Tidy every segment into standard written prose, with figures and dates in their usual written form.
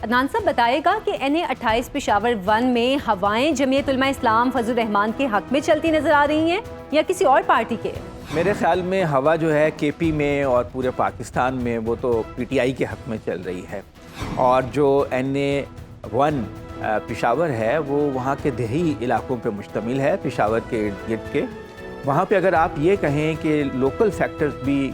عدنان صاحب بتائے گا کہ NA28 پشاور 1 میں ہوائیں جمعیت علماء اسلام فضل الرحمان کے حق میں چلتی نظر آ رہی ہیں یا کسی اور پارٹی کے؟ میرے خیال میں ہوا جو ہے KP میں اور پورے پاکستان میں وہ تو PTI کے حق میں چل رہی ہے، اور جو NA1 پشاور ہے وہ وہاں کے دیہی علاقوں پہ مشتمل ہے، پشاور کے ارد گرد کے۔ وہاں پہ اگر آپ یہ کہیں کہ لوکل فیکٹرز بھی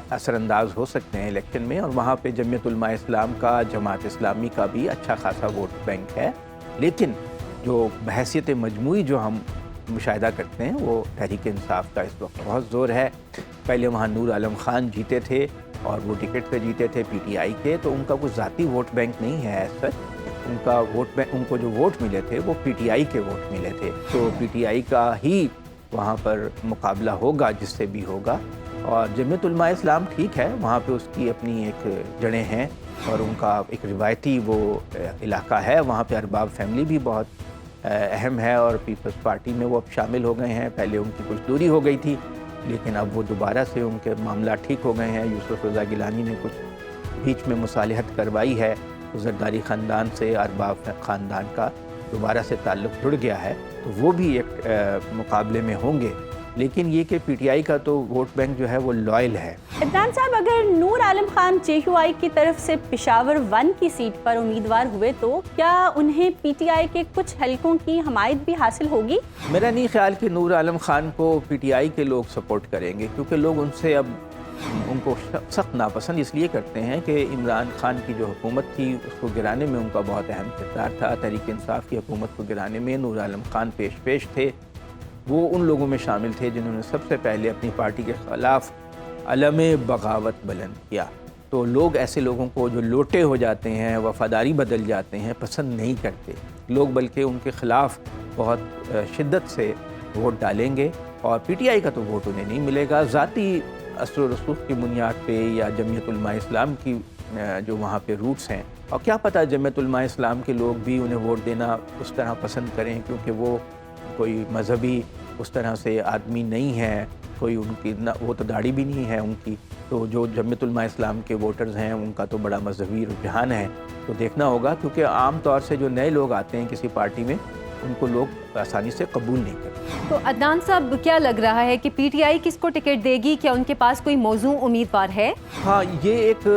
اثر انداز ہو سکتے ہیں الیکشن میں، اور وہاں پہ جمعیت علماء اسلام کا، جماعت اسلامی کا بھی اچھا خاصا ووٹ بینک ہے، لیکن جو بحیثیت مجموعی جو ہم مشاہدہ کرتے ہیں وہ تحریک انصاف کا اس وقت بہت زور ہے۔ پہلے وہاں نور عالم خان جیتے تھے اور وہ ٹکٹ پہ جیتے تھے PTI کے، تو ان کا کوئی ذاتی ووٹ بینک نہیں ہے ایز سچ، ان کو جو ووٹ ملے تھے وہ PTI کے ووٹ ملے تھے، تو PTI کا ہی وہاں پر مقابلہ ہوگا جس سے بھی ہوگا۔ اور جمعیت علماء اسلام ٹھیک ہے، وہاں پہ اس کی اپنی ایک جڑیں ہیں اور ان کا ایک روایتی وہ علاقہ ہے، وہاں پہ ارباب فیملی بھی بہت اہم ہے، اور پیپلز پارٹی میں وہ اب شامل ہو گئے ہیں۔ پہلے ان کی کچھ دوری ہو گئی تھی، لیکن اب وہ دوبارہ سے ان کے معاملات ٹھیک ہو گئے ہیں۔ یوسف رضا گیلانی نے کچھ بیچ میں مصالحت کروائی ہے، زرداری خاندان سے ارباب خاندان کا دوبارہ سے تعلق جڑ گیا ہے، تو وہ بھی ایک مقابلے میں ہوں گے، لیکن یہ کہ PTI کا تو ووٹ بینک جو ہے وہ لائل ہے۔ عدنان صاحب، اگر نور عالم خان JUI کی طرف سے پشاور 1 کی سیٹ پر امیدوار ہوئے تو کیا انہیں PTI کے کچھ حلقوں کی حمایت بھی حاصل ہوگی؟ میرا نہیں خیال کہ نور عالم خان کو PTI کے لوگ سپورٹ کریں گے، کیونکہ لوگ ان سے اب ان کو سخت ناپسند اس لیے کرتے ہیں کہ عمران خان کی جو حکومت تھی اس کو گرانے میں ان کا بہت اہم کردار تھا۔ تحریک انصاف کی حکومت کو گرانے میں نور عالم خان پیش تھے، وہ ان لوگوں میں شامل تھے جنہوں نے سب سے پہلے اپنی پارٹی کے خلاف علم بغاوت بلند کیا۔ تو لوگ ایسے لوگوں کو جو لوٹے ہو جاتے ہیں، وفاداری بدل جاتے ہیں، پسند نہیں کرتے لوگ، بلکہ ان کے خلاف بہت شدت سے ووٹ ڈالیں گے، اور PTI کا تو ووٹ انہیں نہیں ملے گا۔ ذاتی اثر و رسوخ کی بنیاد پہ یا جمعیت علماء اسلام کی جو وہاں پہ روٹس ہیں، اور کیا پتہ جمعیت علماء اسلام کے لوگ بھی انہیں ووٹ دینا اس طرح پسند کریں، کیونکہ وہ کوئی مذہبی اس طرح سے آدمی نہیں ہے، کوئی ان کی وہ تو داڑھی بھی نہیں ہے ان کی، تو جو جمعیت علماء اسلام کے ووٹرز ہیں ان کا تو بڑا مذہبی رجحان ہے، تو دیکھنا ہوگا، کیونکہ عام طور سے جو نئے لوگ آتے ہیں کسی پارٹی میں ان کو لوگ آسانی سے قبول نہیں کرتے۔ تو عدنان صاحب، کیا لگ رہا ہے کہ PTI کس کو ٹکٹ دے گی؟ کیا ان کے پاس کوئی موزوں امیدوار ہے؟ ہاں، یہ ایک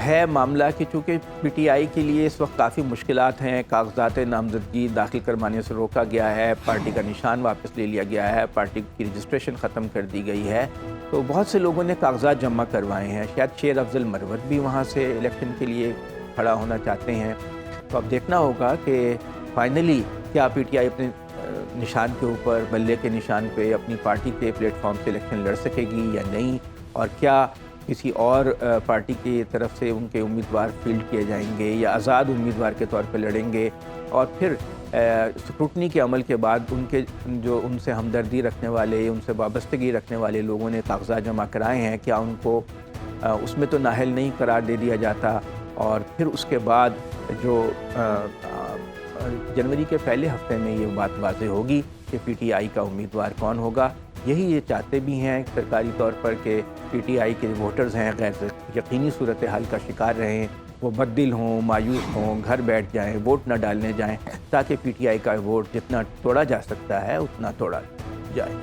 ہے معاملہ کہ چونکہ PTI کے لیے اس وقت کافی مشکلات ہیں، کاغذات نامزدگی داخل کروانے سے روکا گیا ہے، پارٹی کا نشان واپس لے لیا گیا ہے، پارٹی کی رجسٹریشن ختم کر دی گئی ہے، تو بہت سے لوگوں نے کاغذات جمع کروائے ہیں۔ شاید شیر افضل مروت بھی وہاں سے الیکشن کے لیے کھڑا ہونا چاہتے ہیں، تو اب دیکھنا ہوگا کہ فائنلی کیا PTI اپنے نشان کے اوپر، بلے کے نشان پہ اپنی پارٹی کے پلیٹ فارم سے الیکشن لڑ سکے گی یا نہیں، اور کیا کسی اور پارٹی کی طرف سے ان کے امیدوار فیلڈ کیے جائیں گے یا آزاد امیدوار کے طور پہ لڑیں گے، اور پھر اسکروٹنی کے عمل کے بعد ان کے جو ان سے ہمدردی رکھنے والے، ان سے وابستگی رکھنے والے لوگوں نے کاغذات جمع کرائے ہیں، کیا ان کو اس میں تو نااہل نہیں قرار دے دیا جاتا، اور پھر اس کے بعد جو جنوری کے پہلے ہفتے میں یہ بات واضح ہوگی کہ PTI کا امیدوار کون ہوگا۔ یہی یہ چاہتے بھی ہیں سرکاری طور پر کہ PTI کے ووٹرز ہیں غیر یقینی صورتحال کا شکار رہیں، وہ بددل ہوں، مایوس ہوں، گھر بیٹھ جائیں، ووٹ نہ ڈالنے جائیں، تاکہ PTI کا ووٹ جتنا توڑا جا سکتا ہے اتنا توڑا جائے۔